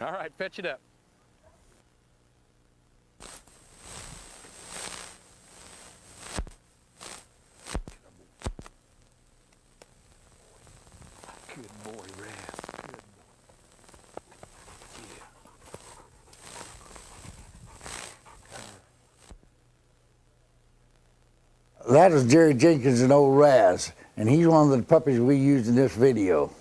All right, fetch it up. Good boy, Raz. Good boy. Yeah. That is Jerry Jenkins and old Raz, and he's one of the puppies we used in this video.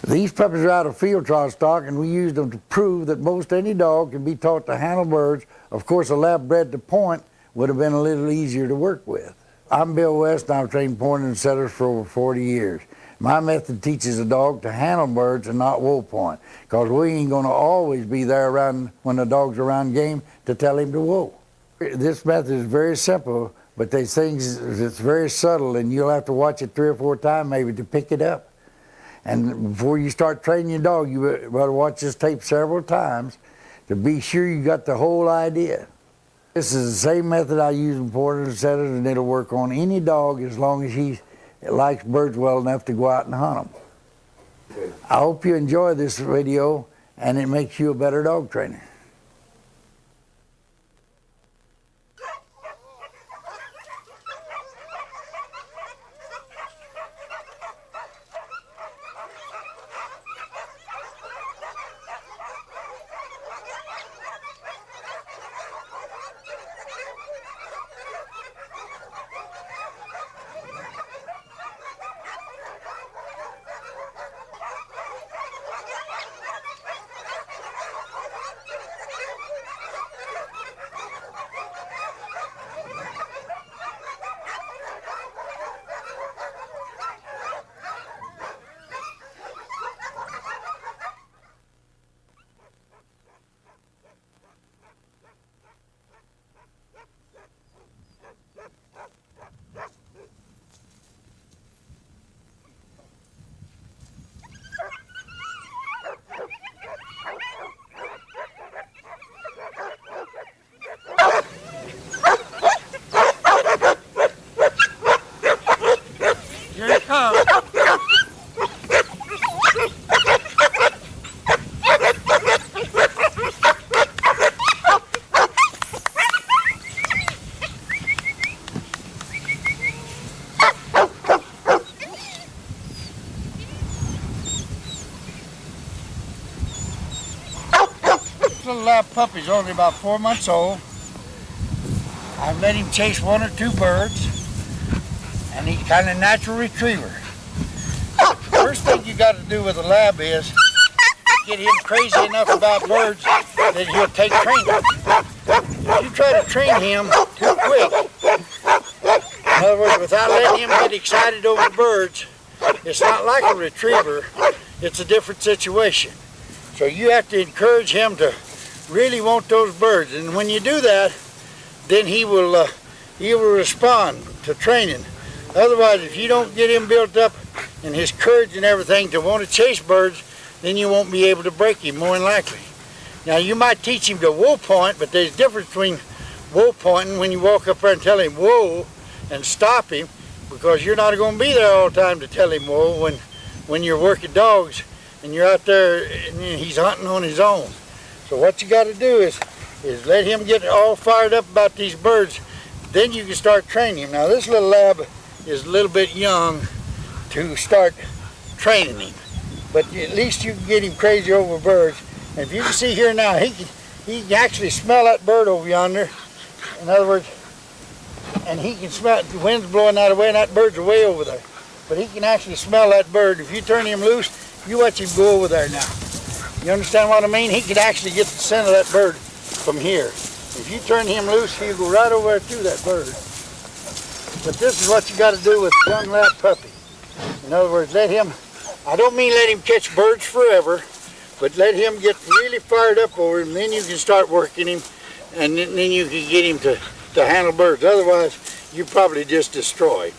These puppies are out of field trial stock, and we used them to prove that most any dog can be taught to handle birds. Of course, a lab bred to point would have been a little easier to work with. I'm Bill West, and I've trained pointers and setters for over 40 years. My method teaches a dog to handle birds and not wool point, because we ain't going to always be there around when the dog's around game to tell him to wool. This method is very simple, but these things, it's very subtle, and you'll have to watch it 3 or 4 times maybe to pick it up. And before you start training your dog, you better watch this tape several times to be sure you got the whole idea. This is the same method I use in pointers and setters, and it'll work on any dog as long as he likes birds well enough to go out and hunt them. Okay. I hope you enjoy this video and it makes you a better dog trainer. Here it comes. This little lab puppy's only about 4 months old. I've let him chase 1 or 2 birds, and he's kind of a natural retriever. First thing you got to do with a lab is get him crazy enough about birds that he'll take training. If you try to train him too quick, in other words, without letting him get excited over birds, it's not like a retriever, it's a different situation. So you have to encourage him to really want those birds, and when you do that, then he will respond to training. Otherwise, if you don't get him built up and his courage and everything to want to chase birds, then you won't be able to break him, more than likely. Now, you might teach him to wool point, but there's a difference between wool pointing when you walk up there and tell him whoa and stop him, because you're not going to be there all the time to tell him whoa when you're working dogs and you're out there and he's hunting on his own. So what you got to do is let him get all fired up about these birds. Then you can start training him. Now, this little lab is a little bit young to start training him, but at least you can get him crazy over birds. And if you can see here now, he can actually smell that bird over yonder. In other words, and he can smell it. The wind's blowing that away and that bird's way over there. But he can actually smell that bird. If you turn him loose, you watch him go over there now. You understand what I mean? He could actually get the scent of that bird from here. If you turn him loose, he'll go right over there to that bird. But this is what you got to do with a young lab puppy. In other words, let him, I don't mean let him catch birds forever, but let him get really fired up over him, then you can start working him, and then you can get him to handle birds. Otherwise, you probably just destroy.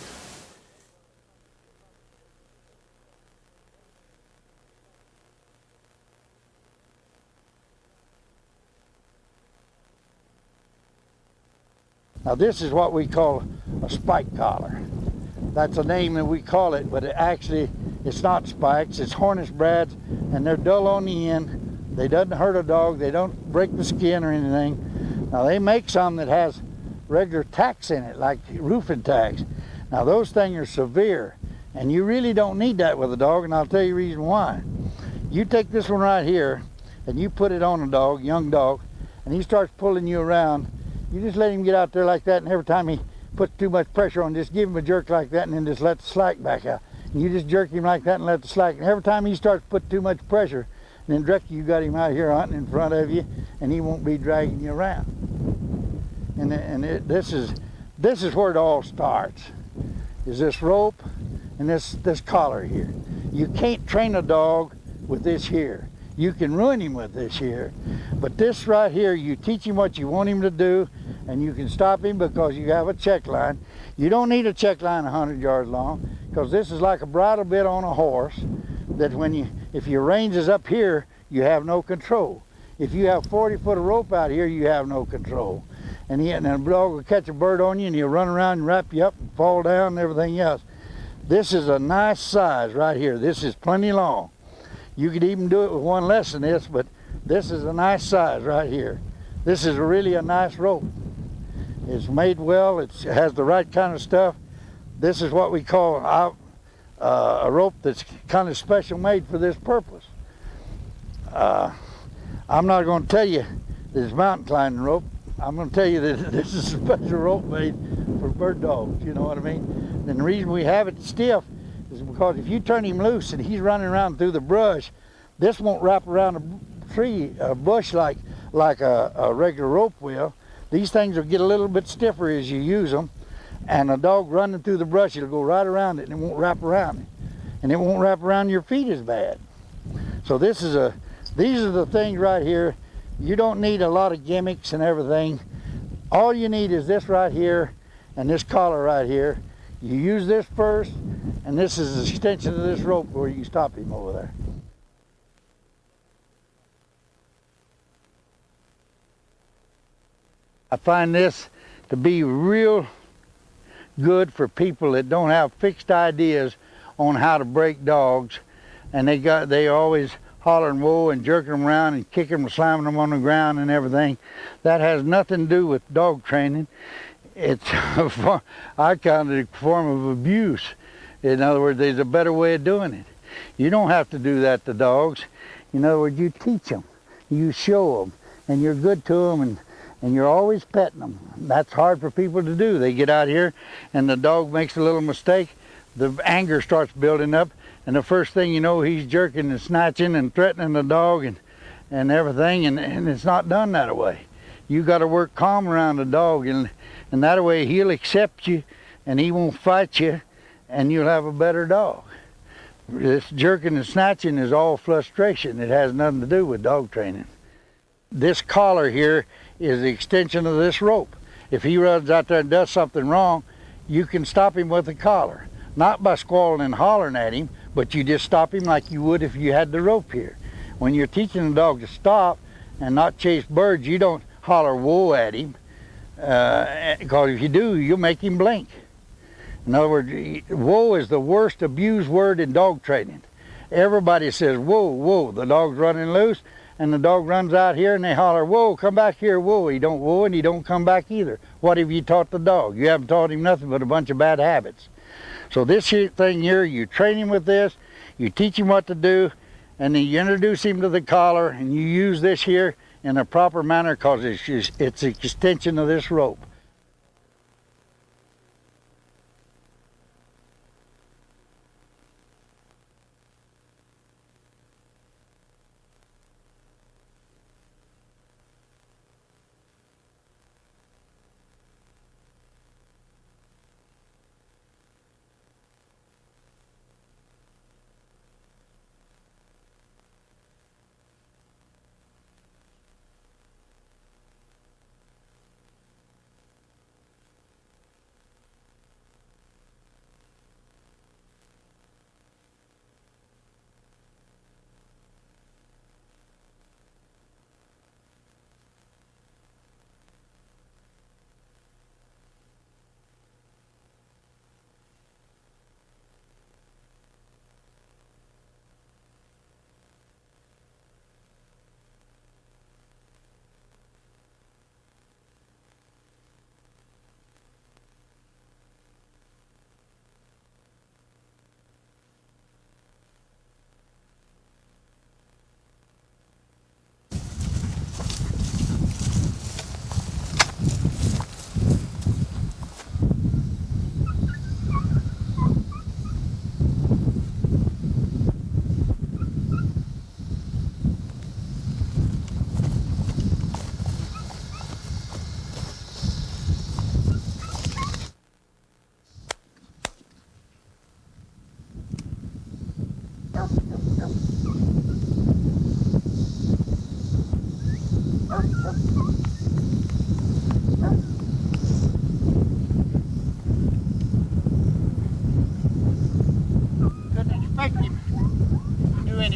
Now, this is what we call a spike collar. That's a name that we call it, but it's not spikes, it's Hornish brads, and they're dull on the end, They doesn't hurt a dog. They don't break the skin or anything. Now they make some that has regular tacks in it, like roofing tacks. Now those things are severe, and you really don't need that with a dog, and I'll tell you the reason why. You take this one right here, and you put it on a dog, young dog, and he starts pulling you around. You just let him get out there like that, and every time he puts too much pressure on, just give him a jerk like that, and then just let the slack back out. And you just jerk him like that and let the slack. And every time he starts to put too much pressure, and then directly you got him out here hunting in front of you, and he won't be dragging you around. This is where it all starts. Is this rope and this collar here. You can't train a dog with this here. You can ruin him with this here, but this right here, you teach him what you want him to do, and you can stop him because you have a check line. You don't need a check line 100 yards long, because this is like a bridle bit on a horse, that if your reins is up here, you have no control. If you have 40 foot of rope out here, you have no control. And a dog will catch a bird on you, and he'll run around and wrap you up and fall down and everything else. This is a nice size right here. This is plenty long. You could even do it with one less than this, but this is a nice size right here. This is really a nice rope. It's made well. It has the right kind of stuff. This is what we call a rope that's kind of special made for this purpose. I'm not going to tell you that it's mountain climbing rope. I'm going to tell you that this is a special rope made for bird dogs, you know what I mean? And the reason we have it stiff is because if you turn him loose and he's running around through the brush, this won't wrap around a bush like a regular rope will. These things will get a little bit stiffer as you use them, and a dog running through the brush, it'll go right around it and it won't wrap around it. And it won't wrap around your feet as bad. So these are the things right here. You don't need a lot of gimmicks and everything. All you need is this right here and this collar right here. You use this first, and this is the extension of this rope where you can stop him over there. I find this to be real good for people that don't have fixed ideas on how to break dogs, and they always hollering whoa and jerking them around and kicking them and slamming them on the ground and everything. That has nothing to do with dog training. It's I count it a form of abuse. In other words, there's a better way of doing it. You don't have to do that to dogs. In other words, you teach them, you show them, and you're good to them, and you're always petting them. That's hard for people to do. They get out here and the dog makes a little mistake, the anger starts building up, and the first thing you know, he's jerking and snatching and threatening the dog and everything, and it's not done that way. You got to work calm around the dog, and that way he'll accept you and he won't fight you, and you'll have a better dog. This jerking and snatching is all frustration. It has nothing to do with dog training. This collar here is the extension of this rope. If he runs out there and does something wrong, you can stop him with the collar. Not by squalling and hollering at him, but you just stop him like you would if you had the rope here. When you're teaching a dog to stop and not chase birds, you don't holler whoa at him, because if you do, you'll make him blink. In other words, whoa is the worst abused word in dog training. Everybody says whoa, whoa, the dog's running loose, and the dog runs out here and they holler, whoa, come back here, whoa. He don't whoa and he don't come back either. What have you taught the dog? You haven't taught him nothing but a bunch of bad habits. So this thing here, you train him with this, you teach him what to do, and then you introduce him to the collar, and you use this here in a proper manner because it's an extension of this rope.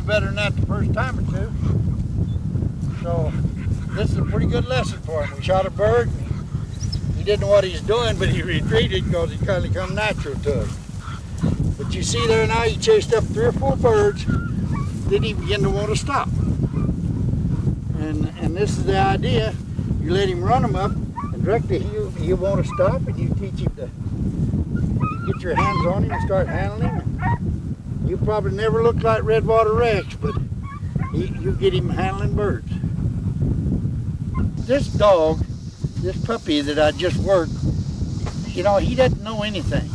better than that the first time or two. So this is a pretty good lesson for him. We shot a bird. He didn't know what he was doing, but he retreated because he kind of come natural to him. But you see there now, he chased up 3 or 4 birds. Then he began to want to stop. And this is the idea. You let him run them up, and directly he'll want to stop, and you teach him to get your hands on him and start handling him. You probably never look like Redwater Rex, but you get him handling birds. This dog, this puppy that I just worked, you know, he doesn't know anything.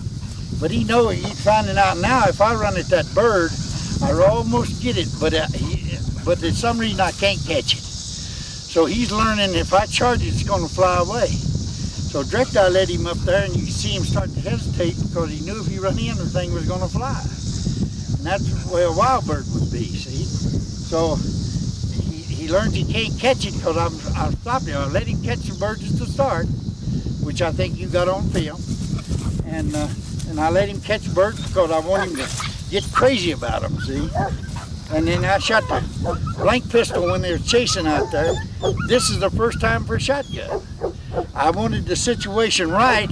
But he's finding out now, if I run at that bird, I almost get it, but for some reason I can't catch it. So he's learning if I charge it, it's going to fly away. So direct I let him up there, and you see him start to hesitate because he knew if he run in, the thing was going to fly. And that's the way a wild bird would be, see? So he learns he can't catch it because I'm stopping him. I let him catch some birds at the start, which I think you got on film. And I let him catch birds because I want him to get crazy about them, see? And then I shot the blank pistol when they were chasing out there. This is the first time for a shotgun. I wanted the situation right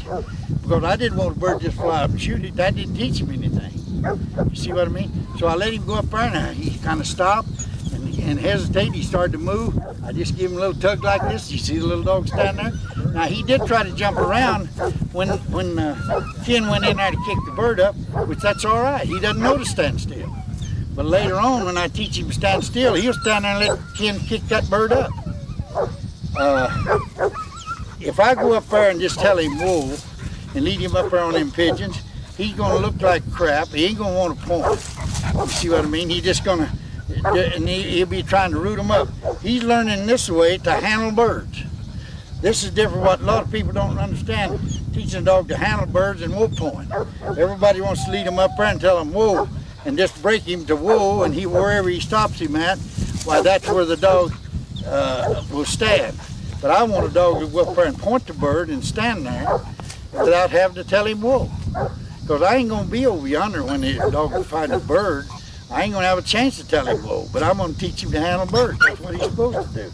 because I didn't want a bird just fly up and shoot it. That didn't teach him anything. You see what I mean? So I let him go up there, and he kind of stopped and hesitate. He started to move. I just give him a little tug like this. You see the little dog stand there? Now he did try to jump around when Ken went in there to kick the bird up, which that's all right. He doesn't know to stand still. But later on, when I teach him to stand still, he'll stand there and let Ken kick that bird up. If I go up there and just tell him whoa and lead him up there on them pigeons, he's gonna look like crap. He ain't gonna want to point. You see what I mean? He's just gonna, and he'll be trying to root them up. He's learning this way to handle birds. This is different what a lot of people don't understand, teaching a dog to handle birds and whoa point. Everybody wants to lead him up there and tell him whoa and just break him to whoa, and wherever he stops him at, why that's where the dog will stand. But I want a dog to go up there and point the bird and stand there without having to tell him whoa. Because I ain't gonna be over yonder when the dog will find a bird. I ain't gonna have a chance to tell him whoa, but I'm gonna teach him to handle birds. That's what he's supposed to do.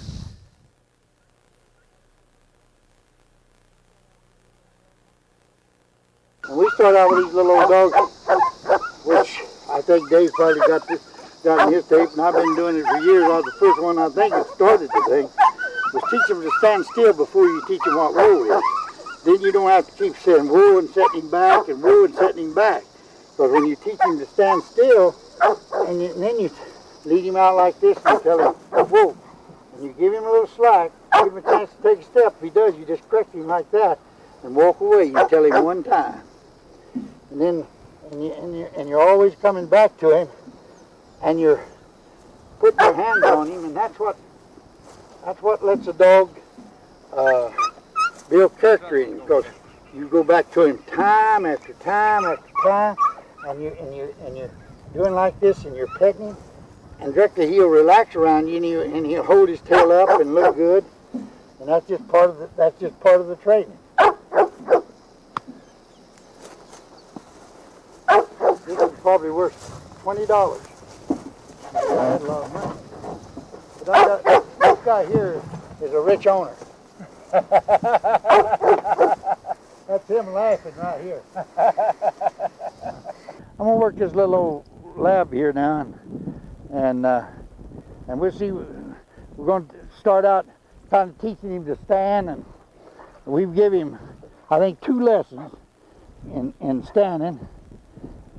And we start out with these little old dogs, which I think Dave probably got in his tape, and I've been doing it for years. I was the first one I think that started the thing, was teach them to stand still before you teach them what whoa is. Then you don't have to keep saying whoa and setting him back and whoa and setting him back. Because when you teach him to stand still, and then you lead him out like this and tell him whoa, and you give him a little slack, give him a chance to take a step. If he does, you just correct him like that and walk away. You tell him one time. And then you're always coming back to him, and you're putting your hands on him, and that's what lets a dog build character in him, because you go back to him time after time after time, and you're doing like this, and you're petting him, and directly he'll relax around you, and he'll hold his tail up and look good, and that's just part of the training. This is probably worth $20. I had a lot of money. But this guy here is a rich owner. That's him laughing right here. I'm gonna work this little old lab here now, and we'll see. We're going to start out kind of teaching him to stand, and we've given him, I think, 2 lessons in standing.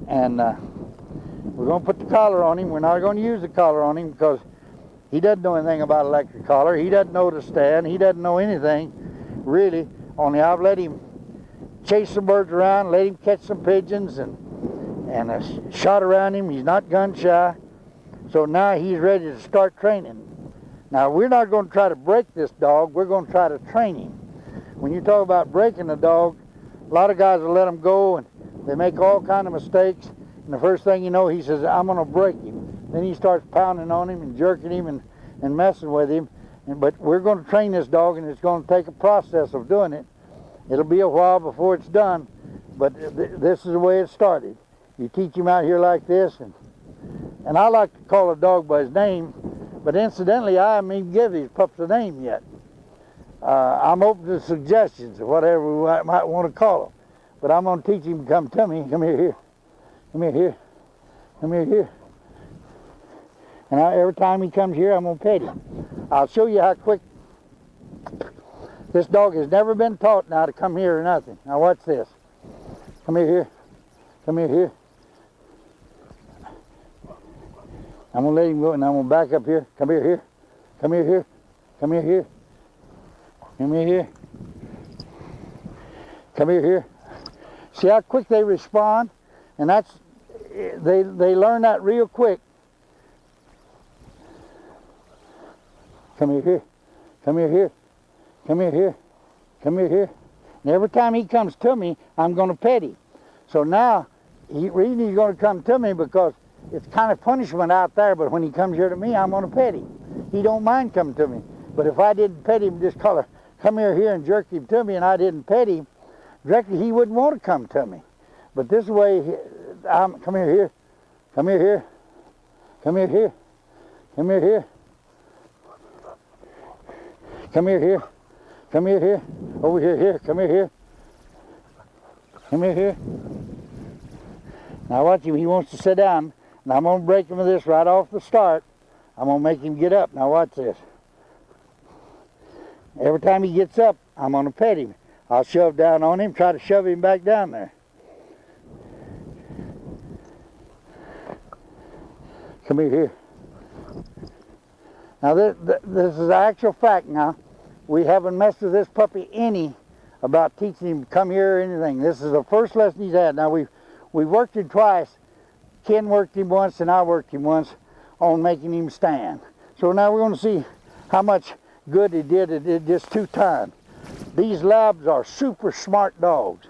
And we're going to put the collar on him. We're not going to use the collar on him because he doesn't know anything about electric collar. He doesn't know to stand. He doesn't know anything, really. Only I've let him chase some birds around, let him catch some pigeons, and I shot around him. He's not gun shy. So now he's ready to start training. Now, we're not going to try to break this dog. We're going to try to train him. When you talk about breaking a dog, a lot of guys will let him go, and they make all kind of mistakes, and the first thing you know, he says, I'm going to break him. Then he starts pounding on him and jerking him and messing with him. But we're going to train this dog, and it's going to take a process of doing it. It'll be a while before it's done, but this is the way it started. You teach him out here like this, and And I like to call a dog by his name, but incidentally, I haven't even given these pups a name yet. I'm open to suggestions of whatever we might want to call them. But I'm going to teach him to come to me. Come here. Come here. Come here. And every time he comes here, I'm going to pet him. I'll show you how quick. This dog has never been taught now to come here or nothing. Now watch this. Come here. Come here. I'm going to let him go, and I'm going to back up here. Come here. Come here. Come here. Come here. Come here. See how quick they respond? And that's, they learn that real quick. Come here. Come here. Come here. Come here. And every time he comes to me, I'm going to pet him. So now, reason he's going to come to me because it's kind of punishment out there, but when he comes here to me, I'm going to pet him. He don't mind coming to me. But if I didn't pet him, just call her, come here and jerk him to me, and I didn't pet him, directly he wouldn't want to come to me. But this way, come here. Come here. Come here. Come here. Come here. Come here. Over here. Come here. Come here. Now watch him. He wants to sit down. Now I'm going to break him of this right off the start. I'm going to make him get up. Now watch this. Every time he gets up, I'm going to pet him. I'll shove down on him, try to shove him back down there. Come here. Now this is actual fact now. We haven't messed with this puppy any about teaching him to come here or anything. This is the first lesson he's had. Now we've worked him twice. Ken worked him once and I worked him once on making him stand. So now we're going to see how much good he did just 2 times. These labs are super smart dogs.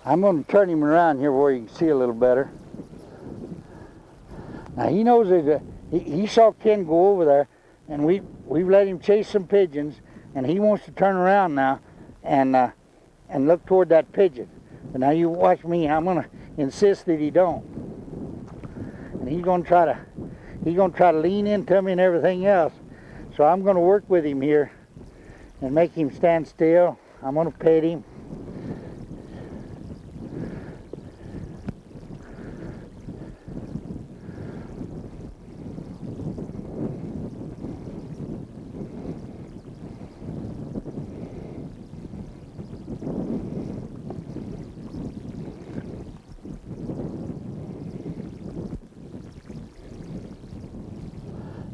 I'm going to turn him around here where you can see a little better. Now he knows that he saw Ken go over there, and we've let him chase some pigeons, and he wants to turn around now and look toward that pigeon. But now you watch me. I'm going to insist that he don't, and he's going to try to lean into me and everything else. So I'm going to work with him here and make him stand still. I'm going to pet him.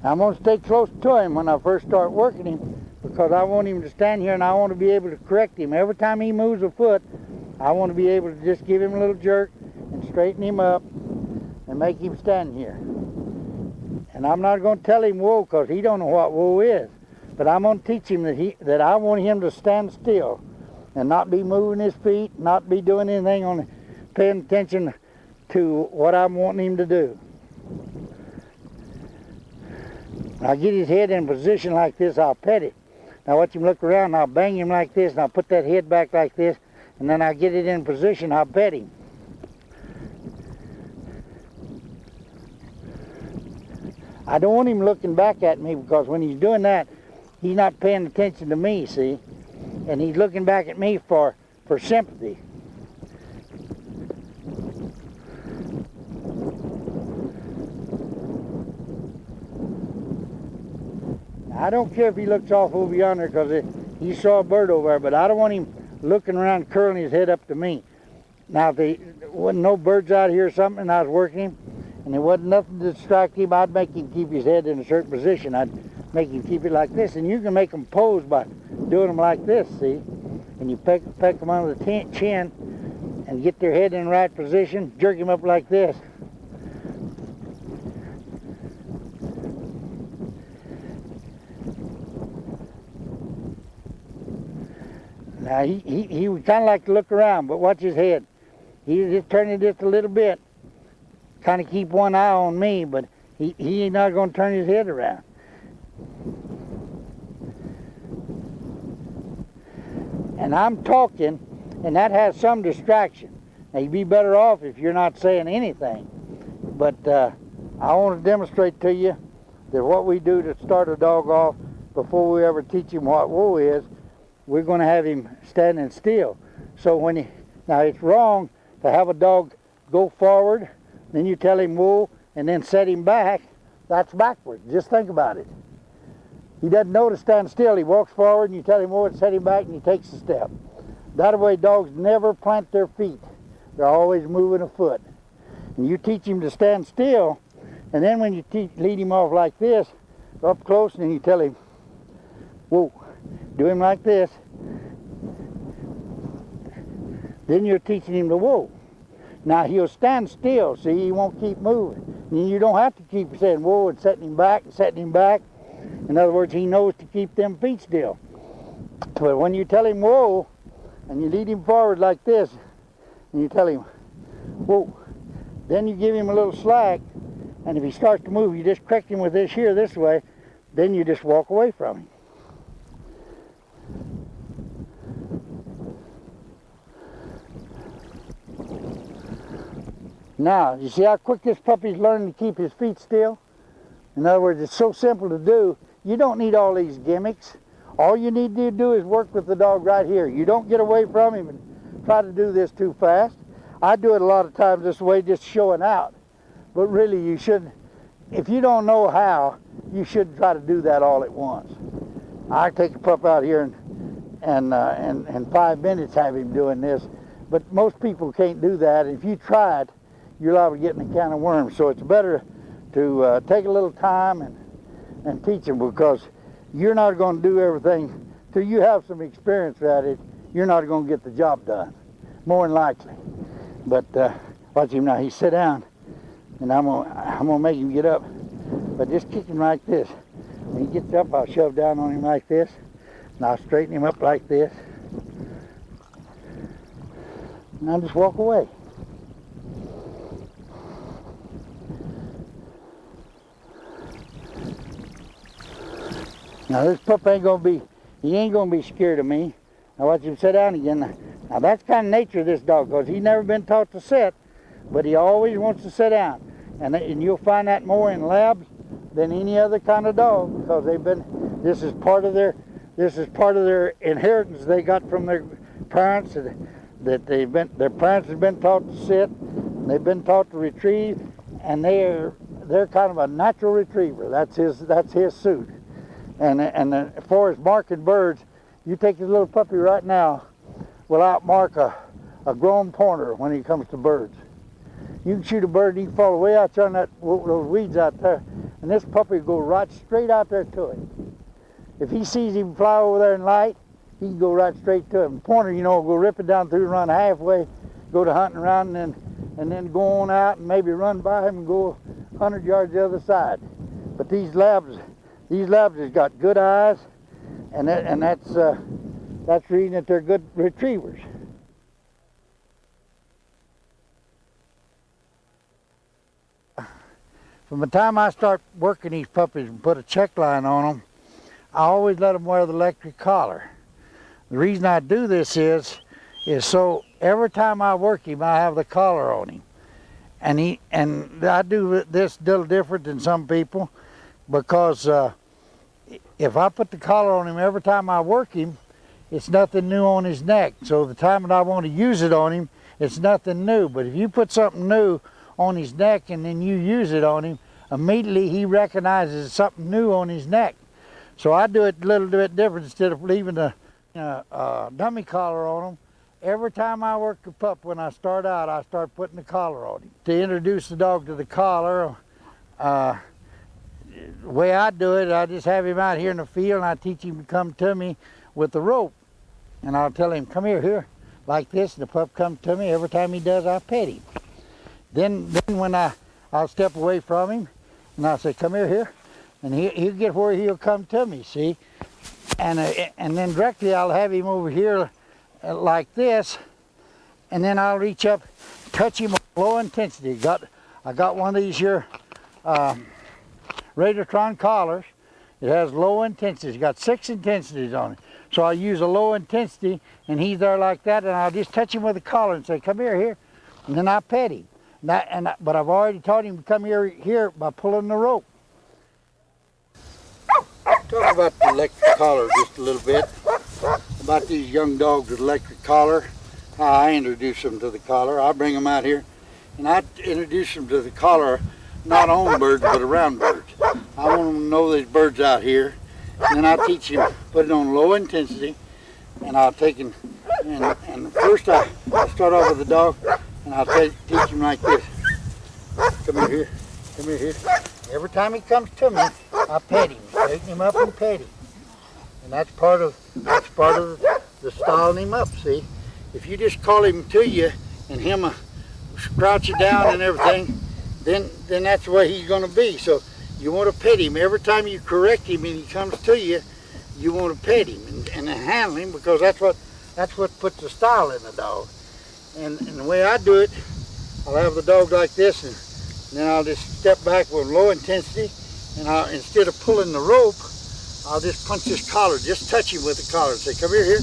I'm going to stay close to him when I first start working him because I want him to stand here and I want to be able to correct him. Every time he moves a foot, I want to be able to just give him a little jerk and straighten him up and make him stand here. And I'm not going to tell him whoa because he don't know what whoa is. But I'm going to teach him that I want him to stand still and not be moving his feet, not be doing anything on paying attention to what I'm wanting him to do. I'll get his head in a position like this, I'll pet it. Now watch him look around, I'll bang him like this, and I'll put that head back like this, and then I'll get it in position, I'll pet him. I don't want him looking back at me because when he's doing that, he's not paying attention to me, see? And he's looking back at me for sympathy. I don't care if he looks off over yonder because he saw a bird over there, but I don't want him looking around curling his head up to me. Now, if there wasn't no birds out here or something and I was working him and there wasn't nothing to distract him, I'd make him keep his head in a certain position. I'd make him keep it like this. And you can make them pose by doing them like this, see? and you peck them under the chin and get their head in the right position, jerk them up like this. Now he would kind of like to look around, but watch his head. He's just turning just a little bit. Kind of keep one eye on me, but he ain't not going to turn his head around. And I'm talking, and that has some distraction. Now you'd be better off if you're not saying anything. But I want to demonstrate to you that what we do to start a dog off before we ever teach him what whoa is, we're going to have him standing still. So now it's wrong to have a dog go forward, then you tell him whoa, and then set him back. That's backwards. Just think about it. He doesn't know to stand still. He walks forward and you tell him whoa and set him back and he takes a step. That way dogs never plant their feet. They're always moving a foot. And you teach him to stand still, and then when you lead him off like this, up close, and then you tell him whoa. Do him like this. Then you're teaching him to whoa. Now he'll stand still, see, he won't keep moving. And you don't have to keep saying whoa and setting him back and setting him back. In other words, he knows to keep them feet still. But when you tell him whoa, and you lead him forward like this, and you tell him whoa, then you give him a little slack, and if he starts to move, you just correct him with this here, this way, then you just walk away from him. Now, you see how quick this puppy's learning to keep his feet still? In other words, it's so simple to do. You don't need all these gimmicks. All you need to do is work with the dog right here. You don't get away from him and try to do this too fast. I do it a lot of times this way, just showing out. But really, you shouldn't. If you don't know how, you shouldn't try to do that all at once. I take a pup out here and 5 minutes have him doing this. But most people can't do that. If you try it, you're liable to get in a can of worms. So it's better to take a little time and teach them, because you're not going to do everything till you have some experience at it. You're not going to get the job done, more than likely. But watch him now. He sit down, and I'm gonna make him get up. But just kick him like this. When he gets up, I'll shove down on him like this, and I'll straighten him up like this, and I'll just walk away. Now this pup ain't gonna be scared of me. Now watch him sit down again. Now that's kind of nature of this dog, because he's never been taught to sit, but he always wants to sit down. And you'll find that more in labs than any other kind of dog, because this is part of their inheritance they got from their parents, that their parents have been taught to sit, and they've been taught to retrieve, and they're kind of a natural retriever. That's his suit. And as far as marking birds, you take this little puppy right now will outmark a grown pointer when he comes to birds. You can shoot a bird and he can fall way out there on those weeds out there, and this puppy will go right straight out there to him. If he sees him fly over there in light, he can go right straight to him. Pointer, will go ripping down through and run halfway, go to hunting around, and then go on out and maybe run by him and go 100 yards the other side. But these labs has got good eyes, and that's the reason that they're good retrievers. From the time I start working these puppies and put a check line on them, I always let them wear the electric collar. The reason I do this is so every time I work him, I have the collar on him. And I do this a little different than some people, because if I put the collar on him every time I work him, it's nothing new on his neck. So the time that I want to use it on him, it's nothing new. But if you put something new on his neck and then you use it on him, immediately he recognizes something new on his neck. So I do it a little bit different. Instead of leaving a dummy collar on him, every time I work a pup, when I start out, I start putting the collar on him. To introduce the dog to the collar, the way I do it, I just have him out here in the field and I teach him to come to me with the rope. and I'll tell him, come here, like this, and the pup comes to me. Every time he does, I pet him. Then when I'll step away from him, and I'll say, come here, and he'll get where he'll come to me, see? And then directly I'll have him over here like this, and then I'll reach up, touch him with low intensity. I got one of these here Radartron collars. It has low intensity. It's got 6 intensities on it. So I use a low intensity, and he's there like that, and I'll just touch him with the collar and say, come here, and then I pet him. But I've already taught him to come here by pulling the rope. Talk about the electric collar just a little bit. About these young dogs with electric collar, how I introduce them to the collar. I bring them out here, and I introduce them to the collar, not on birds, but around birds. I want them to know there's birds out here. And then I'll teach him, put it on low intensity, and I'll take him, and first I start off with the dog, and I'll teach him like this. Come here. Every time he comes to me, I pet him, straighten him up and pet him. And that's part of the styling him up, see? If you just call him to you, and him crouch you down and everything, then that's the way he's gonna be. So you want to pet him. Every time you correct him and he comes to you, you want to pet him and handle him, because that's what puts the style in the dog. And the way I do it, I'll have the dog like this, and then I'll just step back with low intensity, and instead of pulling the rope, I'll just punch this collar, just touch him with the collar and say, come here.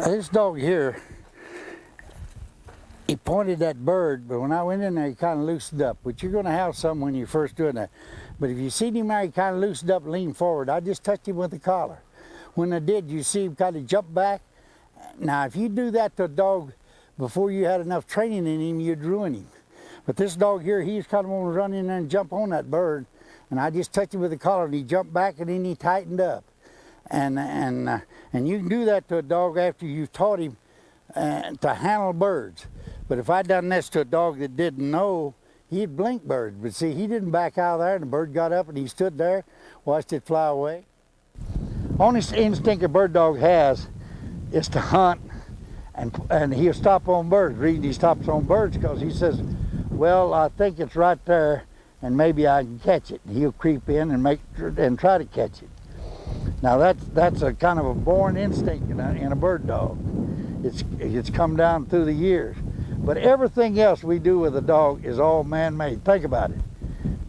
This dog here, he pointed that bird, but when I went in there, he kind of loosened up. But you're going to have some when you're first doing that. But if you see him there, he kind of loosened up, leaned forward. I just touched him with the collar. When I did, you see him kind of jump back. Now, if you do that to a dog before you had enough training in him, you'd ruin him. But this dog here, he's kind of want to run in there and jump on that bird. And I just touched him with the collar, and he jumped back, and then he tightened up. And you can do that to a dog after you've taught him to handle birds. But if I'd done this to a dog that didn't know, he'd blink birds. But see, he didn't back out of there, and the bird got up, and he stood there, watched it fly away. Only instinct a bird dog has is to hunt, and he'll stop on birds. The reason he stops on birds because he says, well, I think it's right there, and maybe I can catch it. And he'll creep in and try to catch it. Now that's a kind of a born instinct in a bird dog. It's come down through the years. But everything else we do with a dog is all man-made. Think about it.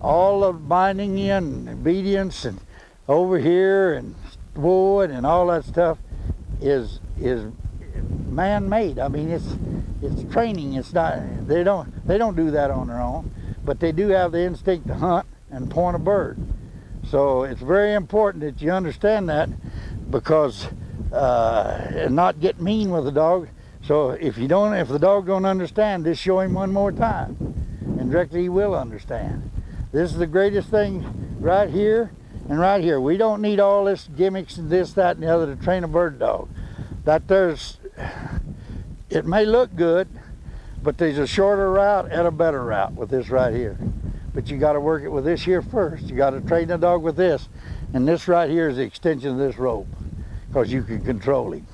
All of binding you and obedience and over here and wood and all that stuff is man-made. I mean, it's training. It's not. They don't do that on their own, but they do have the instinct to hunt and point a bird. So it's very important that you understand that, because and not get mean with the dog. So if the dog don't understand, just show him one more time, and directly he will understand. This is the greatest thing right here and right here. We don't need all this gimmicks and this, that, and the other to train a bird dog. It may look good, but there's a shorter route and a better route with this right here. But you got to work it with this here first. You got to train the dog with this, And this right here is the extension of this rope, because you can control him.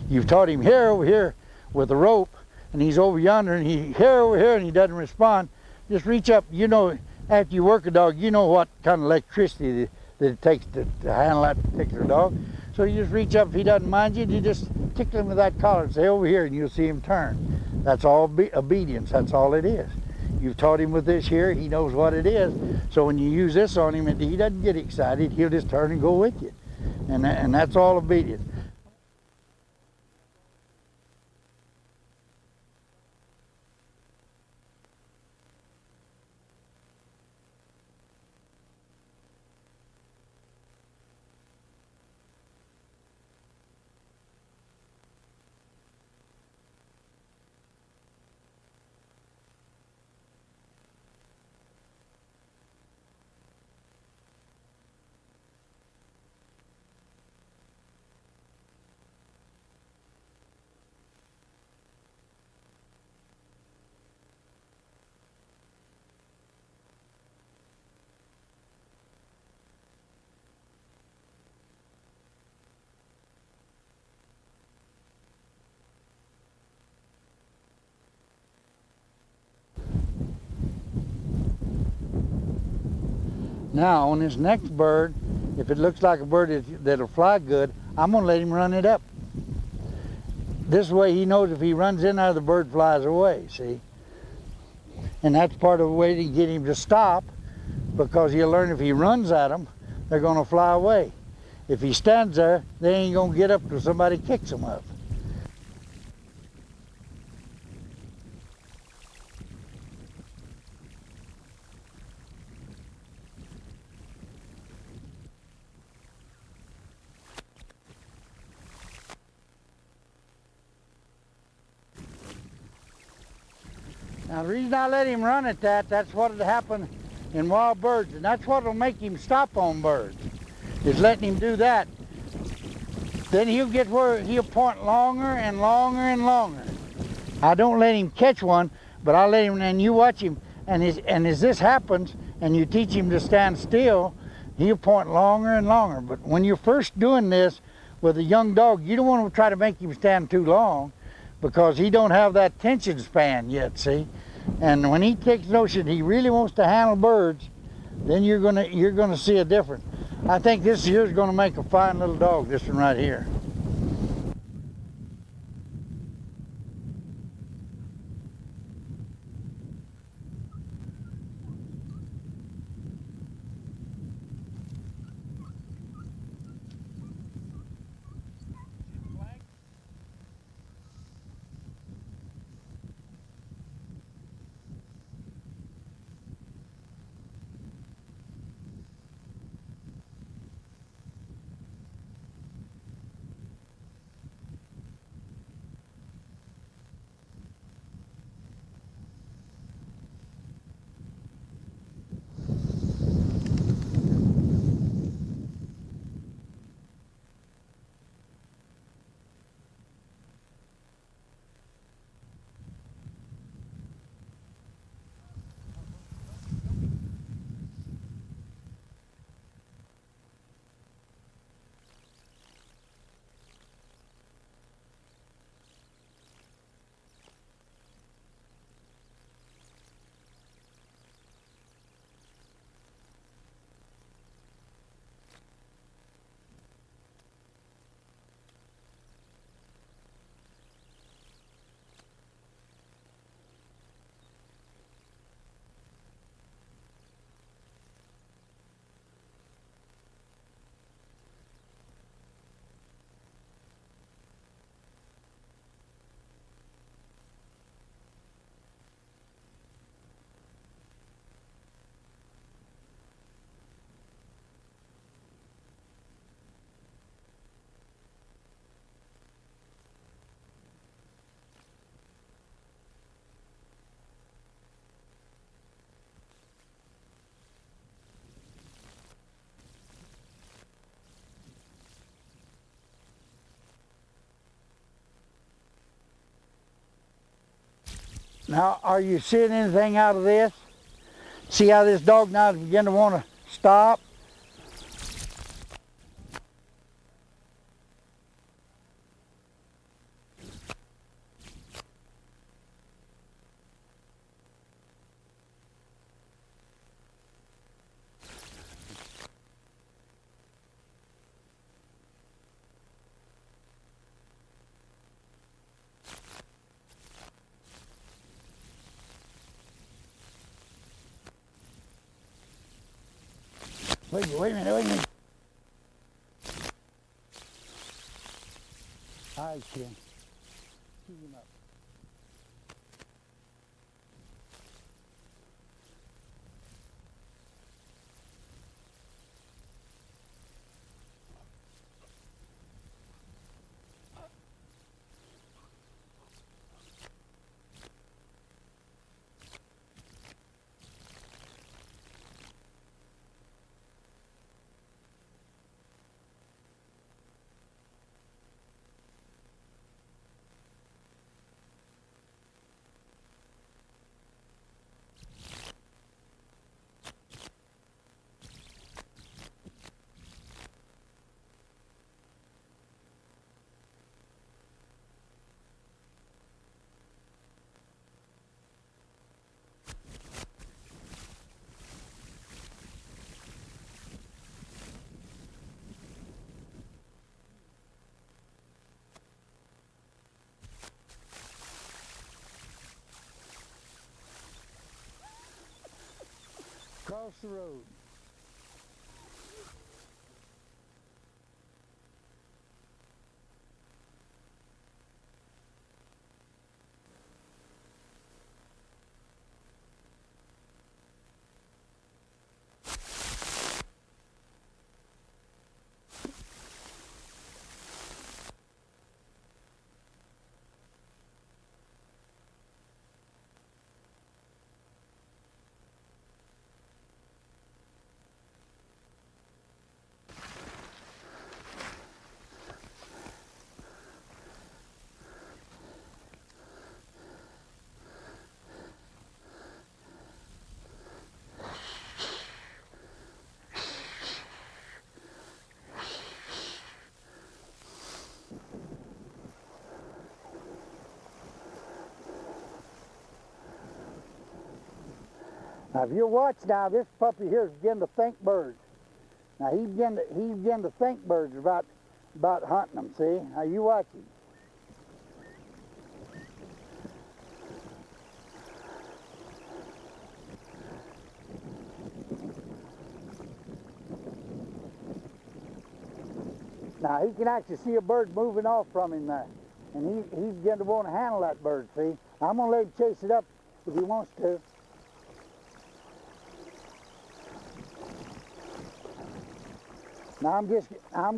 You've taught him here, over here with the rope, and he's over yonder, and he here, over here, and he doesn't respond. Just reach up. You know, after you work a dog, you know what kind of electricity that it takes to handle that particular dog. So you just reach up. If he doesn't mind you, you just tickle him with that collar and say, over here, and you'll see him turn. That's all obedience. That's all it is. You've taught him with this here. He knows what it is. So when you use this on him, and he doesn't get excited, he'll just turn and go with you. And that's all obedience. Now on this next bird, if it looks like a bird that'll fly good, I'm gonna let him run it up. This way he knows if he runs in there, the bird flies away, see? And that's part of the way to get him to stop, because he'll learn if he runs at them, they're gonna fly away. If he stands there, they ain't gonna get up till somebody kicks them up. Now the reason I let him run at that's what would happen in wild birds, and that's what will make him stop on birds, is letting him do that. Then he'll get where he'll point longer and longer and longer. I don't let him catch one, but I let him, and you watch him, and as this happens, and you teach him to stand still, he'll point longer and longer. But when you're first doing this with a young dog, you don't want to try to make him stand too long, because he don't have that tension span yet, see? And when he takes notion he really wants to handle birds, then you're gonna see a difference. I think this here's gonna make a fine little dog, this one right here. Now, are you seeing anything out of this? See how this dog now is beginning to want to stop? Wait a minute. All right, Ken. Keep him up. Cross the road. Now, if you watch now, this puppy here is beginning to think birds. Now, he began to think birds about hunting them, see? Now, you watch him. Now, he can actually see a bird moving off from him there. And he's beginning to want to handle that bird, see? I'm going to let him chase it up if he wants to. Now I'm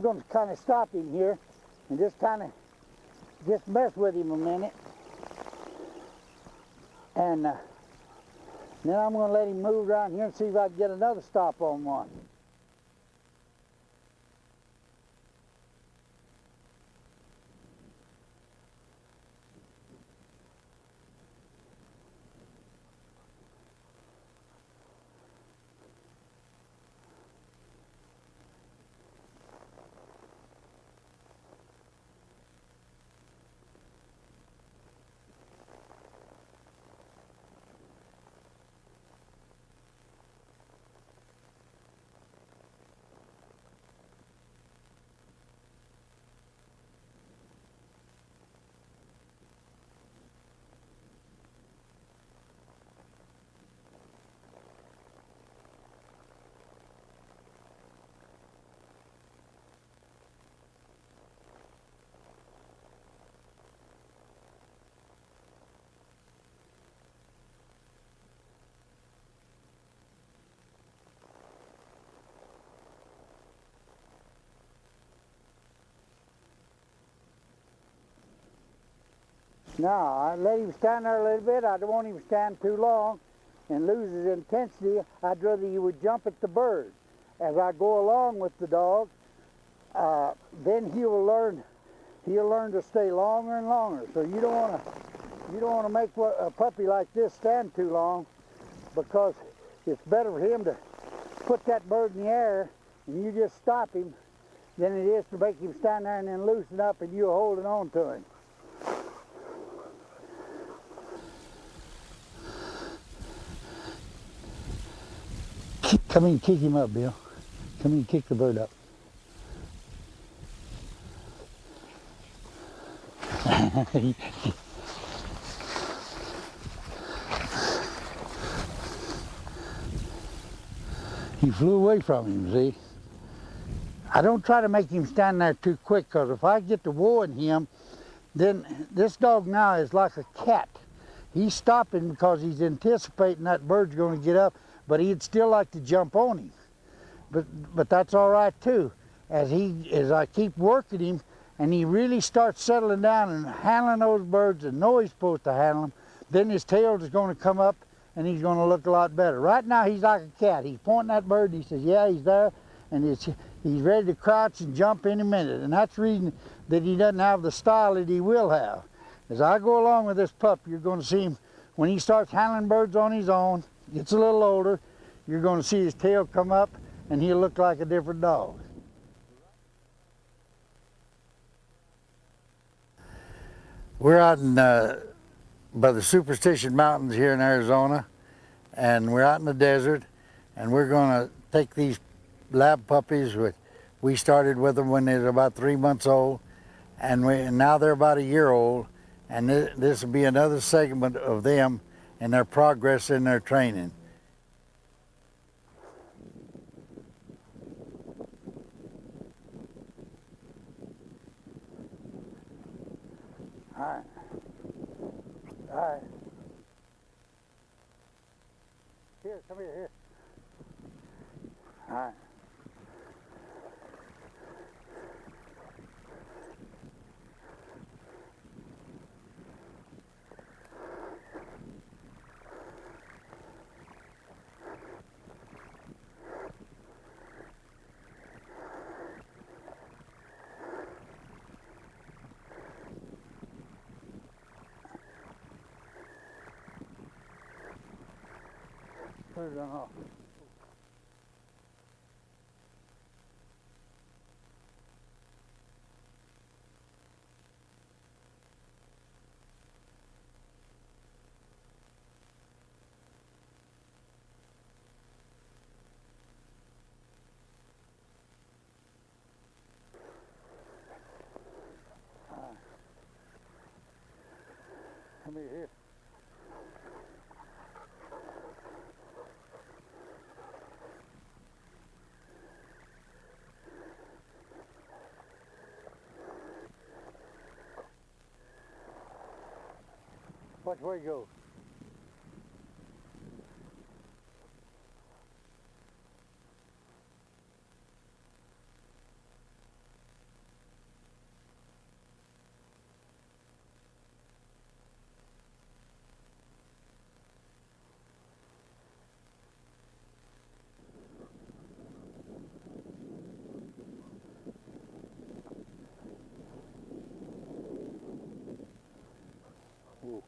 going to kind of stop him here and just mess with him a minute. And then I'm going to let him move around here and see if I can get another stop on one. Now, I let him stand there a little bit. I don't want him to stand too long and lose his intensity. I'd rather he would jump at the bird. As I go along with the dog, then he'll learn to stay longer and longer. So you don't want to make a puppy like this stand too long, because it's better for him to put that bird in the air and you just stop him than it is to make him stand there and then loosen up and you're holding on to him. Come in and kick him up, Bill. Come in and kick the bird up. He flew away from him, see? I don't try to make him stand there too quick, because if I get to wooing him, then this dog now is like a cat. He's stopping because he's anticipating that bird's going to get up, but he'd still like to jump on him. But that's all right too. As I keep working him, and he really starts settling down and handling those birds and know he's supposed to handle them, then his tail is going to come up and he's going to look a lot better. Right now he's like a cat. He's pointing at that bird and he says, yeah, he's there, and he's ready to crouch and jump any minute. And that's the reason that he doesn't have the style that he will have. As I go along with this pup, you're going to see him, when he starts handling birds on his own, gets a little older, you're going to see his tail come up and he'll look like a different dog. We're out in, by the Superstition Mountains here in Arizona, and we're out in the desert, and we're going to take these lab puppies. We started with them when they were about 3 months old, and now they're about a year old, and this will be another segment of them and their progress in their training. All right. All right. Here, come here. All right. Put it on off. Come here. Which way go? Ooh.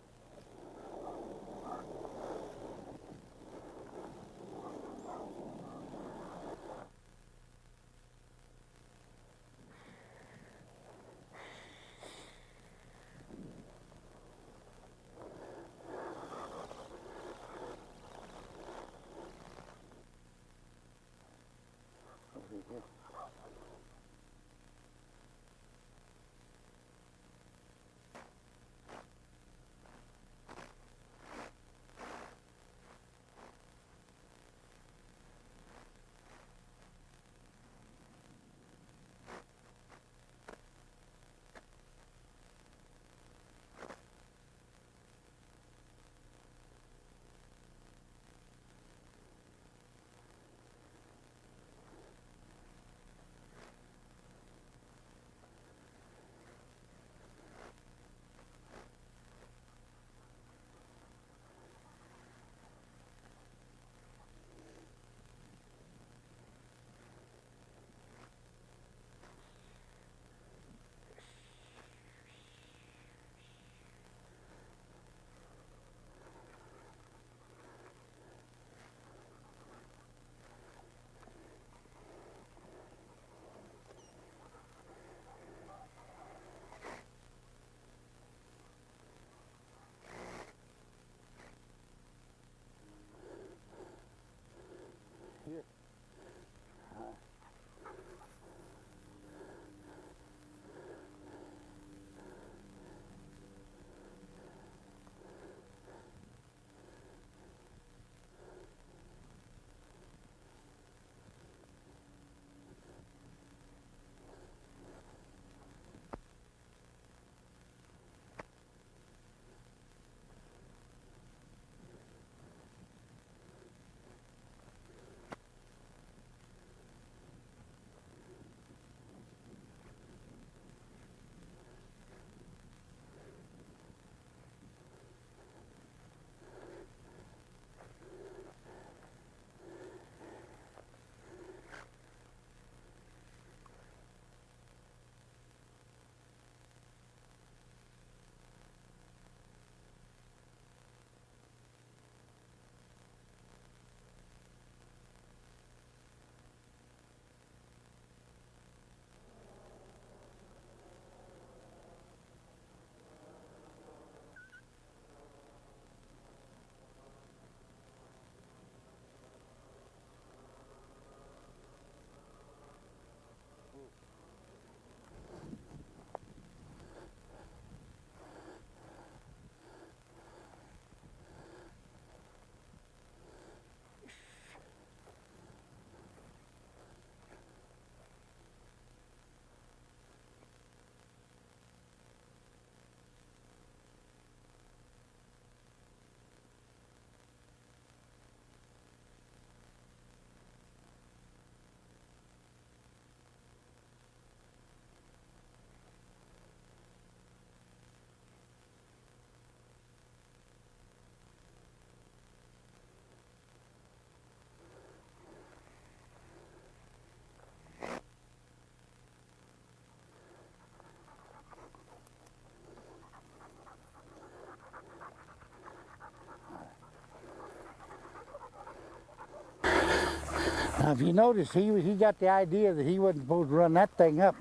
Now, if you notice, he got the idea that he wasn't supposed to run that thing up.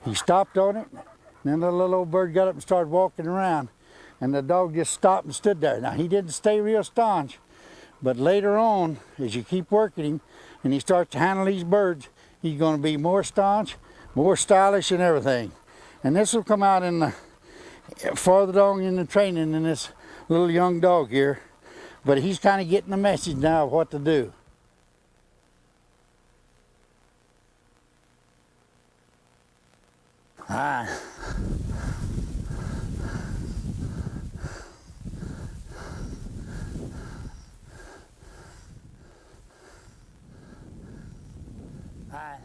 He stopped on it, and then the little old bird got up and started walking around, and the dog just stopped and stood there. Now, he didn't stay real staunch, but later on, as you keep working him, and he starts to handle these birds, he's going to be more staunch, more stylish and everything. And this will come out in the farther along in the training in this little young dog here. But he's kind of getting the message now of what to do. Hi. Hi.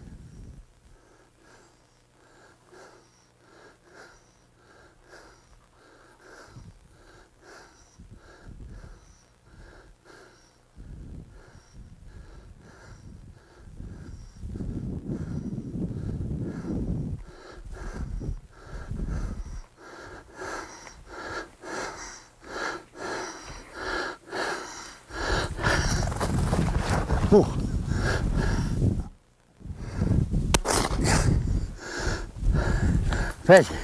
Ooh. Fetch it.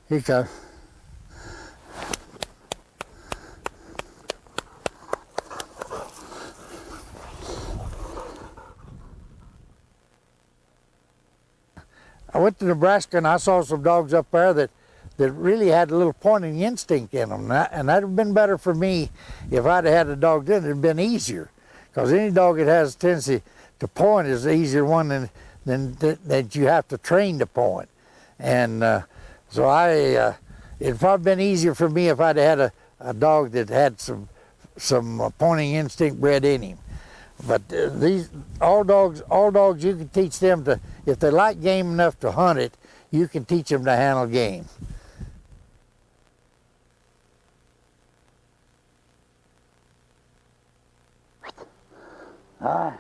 Here you go. I went to Nebraska and I saw some dogs up there that really had a little pointing instinct in them. And that would have been better for me if I'd had a dog then. It would have been easier. Because any dog that has a tendency to point is the easier one than that you have to train to point. And so it'd probably been easier for me if I'd had a dog that had some pointing instinct bred in him. But all dogs you can teach them to, if they like game enough to hunt it, you can teach them to handle game. Hi.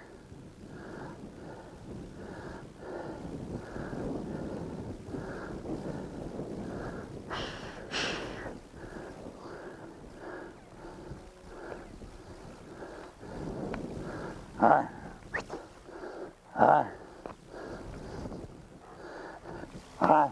Hi. Hi. Hi.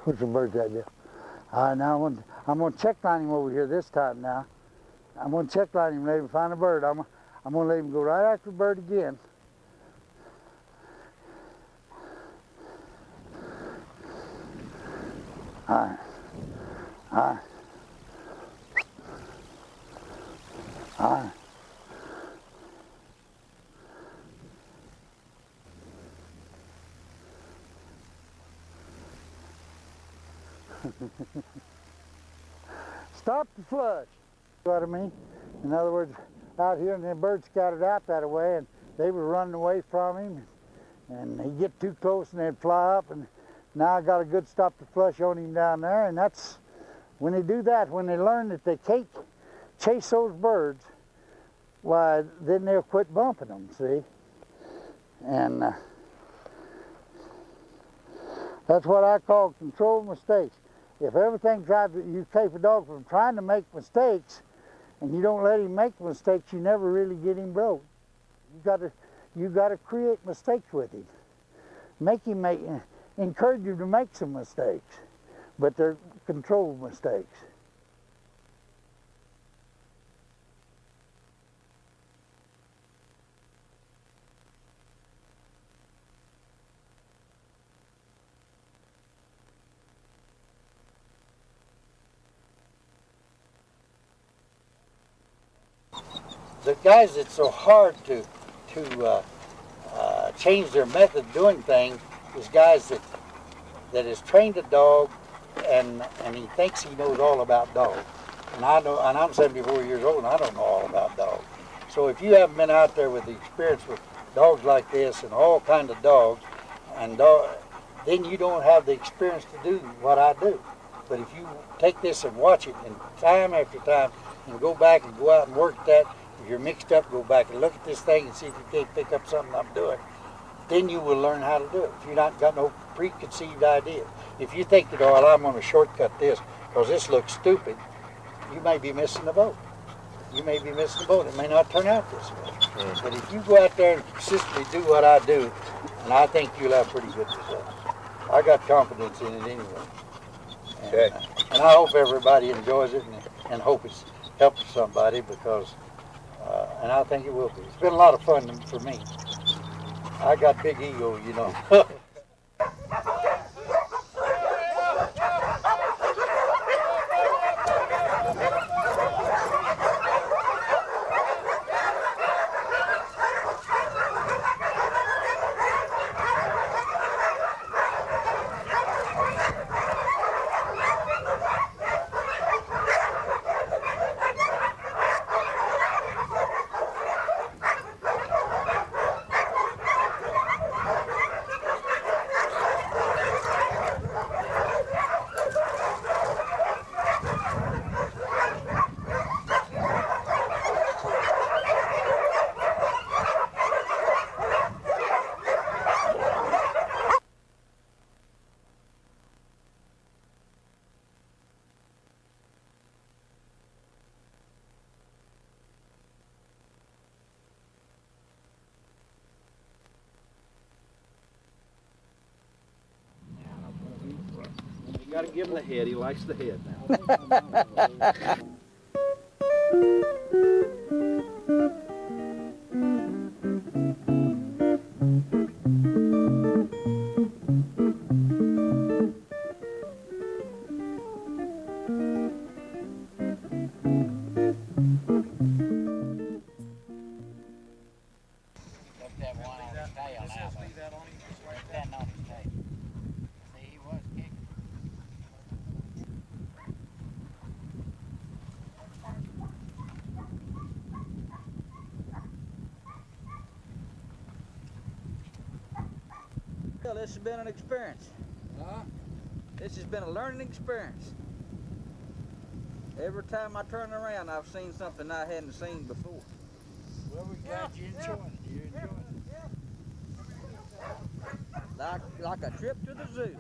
What's the bird that do? Now I'm going to check line him over here this time now. I'm going to check line him, let him find a bird. I'm going to let him go right after the bird again. All right. All right. All right. Stop the flush. You know what I mean? In other words, out here and the birds scattered out that way and they were running away from him and he'd get too close and they'd fly up, and now I got a good stop the flush on him down there. And that's when they do that, when they learn that they can't chase those birds, why then they'll quit bumping them, see? And that's what I call controlled mistakes. If everything you keep a dog from trying to make mistakes, and you don't let him make mistakes, you never really get him broke. You got to create mistakes with him. Encourage him to make some mistakes, but they're controlled mistakes. The guys that's so hard to change their method of doing things is guys that has trained a dog and he thinks he knows all about dogs. and I'm 74 years old, and I don't know all about dogs. So if you haven't been out there with the experience with dogs like this and all kinds of dogs, then you don't have the experience to do what I do. But if you take this and watch it, and time after time, and go back and go out and work that, if you're mixed up, go back and look at this thing and see if you can't pick up something I'm doing, then you will learn how to do it. If you've not got no preconceived idea. If you think that, oh, well, I'm going to shortcut this because this looks stupid, you may be missing the boat. You may be missing the boat. It may not turn out this way. But if you go out there and consistently do what I do, and I think you'll have pretty good results. I got confidence in it anyway. And, Okay. And I hope everybody enjoys it and hope it's helped somebody because, and I think it will be. It's been a lot of fun for me. I got big ego, you know. You gotta give him the head. He likes the head now. That one on his tail now. Just leave that on him, just like that. That on his tail. See, he was kicking. Well, this has been an experience. This has been a learning experience. Every time I turn around, I've seen something I hadn't seen before. Well, we got you enjoying it. You're enjoying it. Like a trip to the zoo.